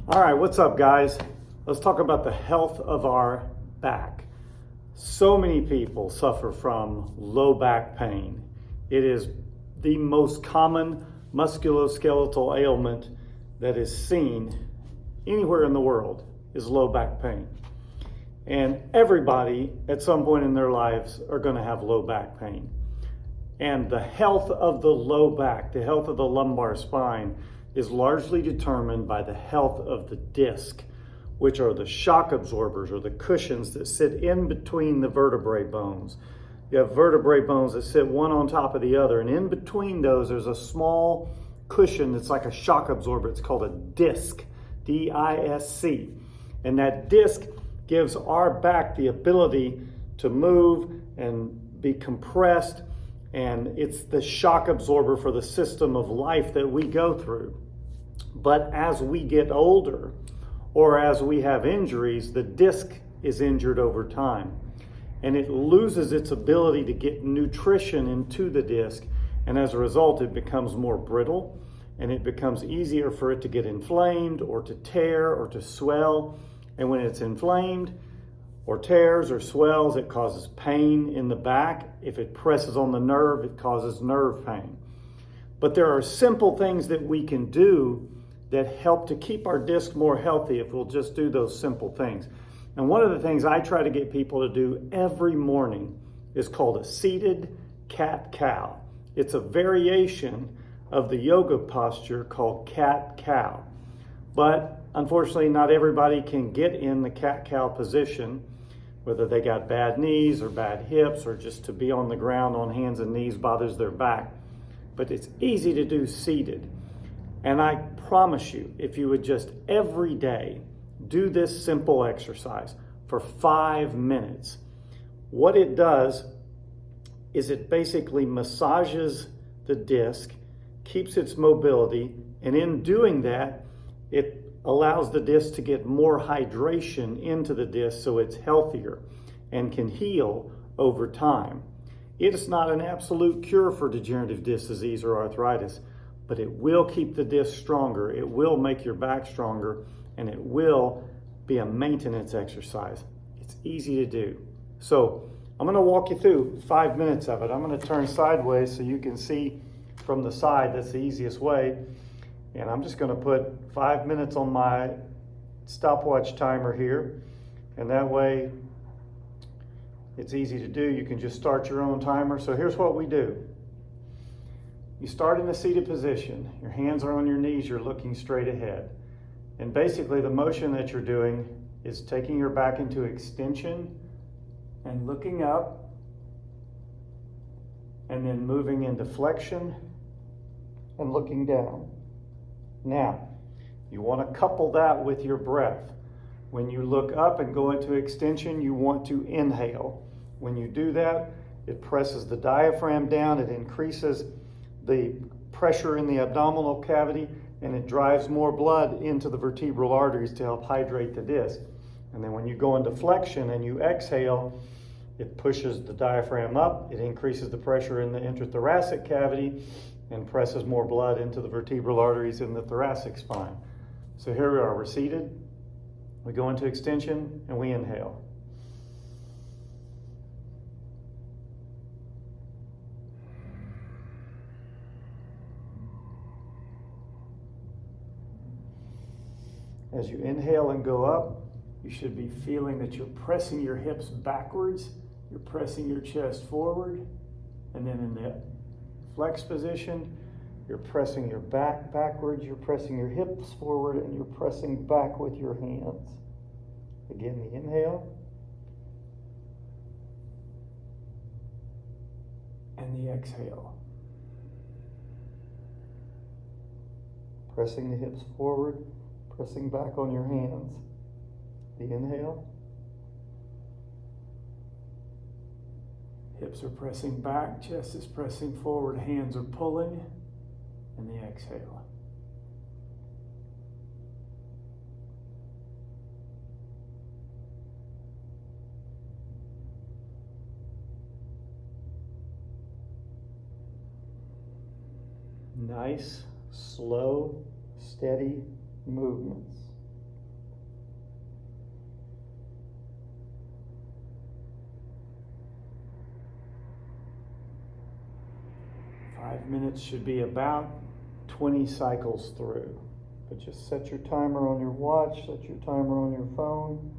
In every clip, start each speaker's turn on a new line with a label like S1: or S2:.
S1: All right, what's up, guys? Let's talk about the health of our back. So many people suffer from low back pain. It is the most common musculoskeletal ailment that is seen anywhere in the world is low back pain. And everybody at some point in their lives are going to have low back pain. And the health of the low back, the health of the lumbar spine, is largely determined by the health of the disc, which are the shock absorbers or the cushions that sit in between the vertebrae bones. You have vertebrae bones that sit one on top of the other, and in between those there's a small cushion that's like a shock absorber. It's called a disc, D-I-S-C. And that disc gives our back the ability to move and be compressed, and it's the shock absorber for the system of life that we go through. But as we get older, or as we have injuries, the disc is injured over time, and it loses its ability to get nutrition into the disc, and as a result it becomes more brittle, and it becomes easier for it to get inflamed or to tear or to swell. And when it's inflamed or tears or swells, it causes pain in the back. If it presses on the nerve, it causes nerve pain. But there are simple things that we can do that help to keep our disc more healthy if we'll just do those simple things. And one of the things I try to get people to do every morning is called a seated cat-cow. It's a variation of the yoga posture called cat-cow. But unfortunately, not everybody can get in the cat-cow position, whether they got bad knees or bad hips or just to be on the ground on hands and knees bothers their back. But it's easy to do seated. And I promise you, if you would just every day do this simple exercise for 5 minutes, what it does is it basically massages the disc, keeps its mobility, and in doing that, it allows the disc to get more hydration into the disc so it's healthier and can heal over time. It is not an absolute cure for degenerative disc disease or arthritis, but it will keep the disc stronger, it will make your back stronger, and it will be a maintenance exercise. It's easy to do. So I'm going to walk you through 5 minutes of it. I'm going to turn sideways so you can see from the side. That's the easiest way. And I'm just going to put 5 minutes on my stopwatch timer here. And that way it's easy to do. You can just start your own timer. So here's what we do. You start in a seated position. Your hands are on your knees. You're looking straight ahead. And basically the motion that you're doing is taking your back into extension and looking up, and then moving into flexion and looking down. Now, you want to couple that with your breath. When you look up and go into extension, you want to inhale. When you do that, it presses the diaphragm down, it increases the pressure in the abdominal cavity, and it drives more blood into the vertebral arteries to help hydrate the disc. And then when you go into flexion and you exhale, it pushes the diaphragm up, it increases the pressure in the intrathoracic cavity, and presses more blood into the vertebral arteries in the thoracic spine. So here we are, we're seated, we go into extension, and we inhale. As you inhale and go up, you should be feeling that you're pressing your hips backwards, you're pressing your chest forward, and then in the flex position, you're pressing your back backwards, you're pressing your hips forward, and you're pressing back with your hands. Again, the inhale, and the exhale. Pressing the hips forward, pressing back on your hands. The inhale. Hips are pressing back, chest is pressing forward, hands are pulling, and the exhale. Nice, slow, steady movements. 5 minutes should be about 20 cycles through. But just set your timer on your watch, set your timer on your phone.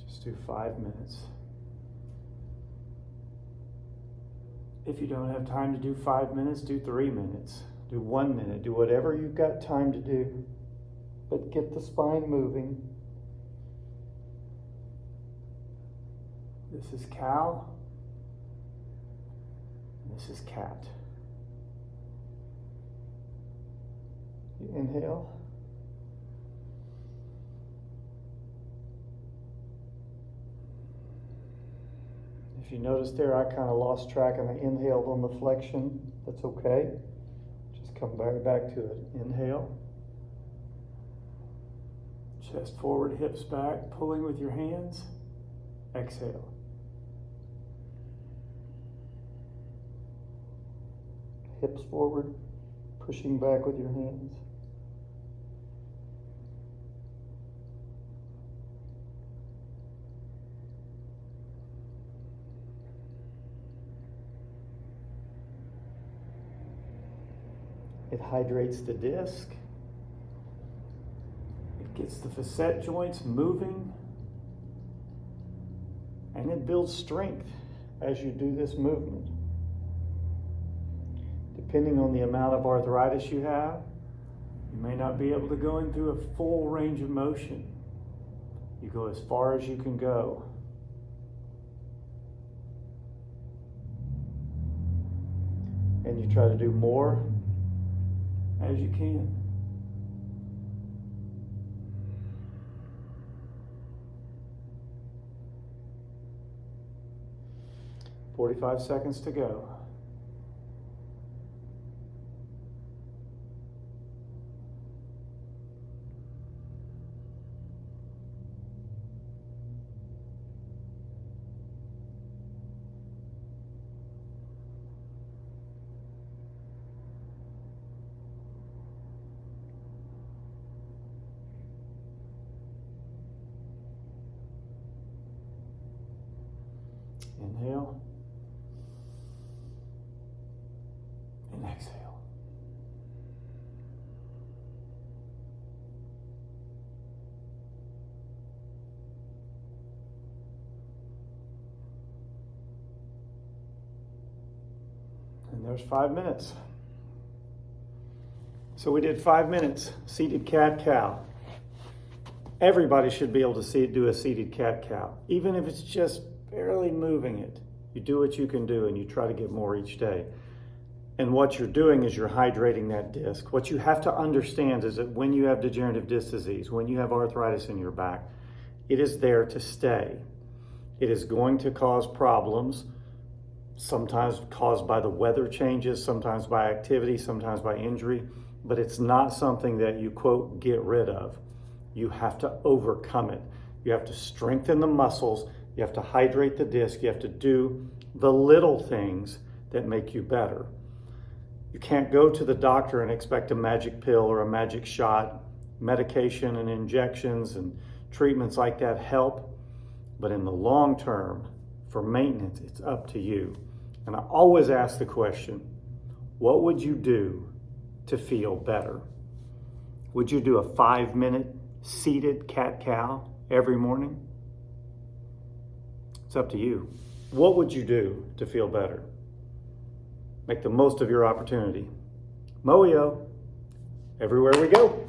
S1: Just do 5 minutes. If you don't have time to do 5 minutes, do 3 minutes. Do 1 minute. Do whatever you've got time to do. But get the spine moving. This is cow. And this is cat. You inhale. If you notice there, I kind of lost track and I inhaled on the flexion. That's okay. Just come back to it. Inhale. Chest forward, hips back, pulling with your hands. Exhale. Hips forward, pushing back with your hands. It hydrates the disc. It gets the facet joints moving. And it builds strength as you do this movement. Depending on the amount of arthritis you have, you may not be able to go in through a full range of motion. You go as far as you can go. And you try to do more as you can. "45 seconds to go." Inhale. And exhale. And there's 5 minutes. So we did 5 minutes, seated cat-cow. Everybody should be able to do a seated cat-cow, even if it's just barely moving it. You do what you can do and you try to get more each day. And what you're doing is you're hydrating that disc. What you have to understand is that when you have degenerative disc disease, when you have arthritis in your back, it is there to stay. It is going to cause problems, sometimes caused by the weather changes, sometimes by activity, sometimes by injury, but it's not something that you, quote, get rid of. You have to overcome it. You have to strengthen the muscles. You have to hydrate the disc. You have to do the little things that make you better. You can't go to the doctor and expect a magic pill or a magic shot. Medication and injections and treatments like that help. But in the long term, for maintenance, it's up to you. And I always ask the question, what would you do to feel better? Would you do a 5-minute seated cat-cow every morning? It's up to you. What would you do to feel better? Make the most of your opportunity. Moyo, everywhere we go.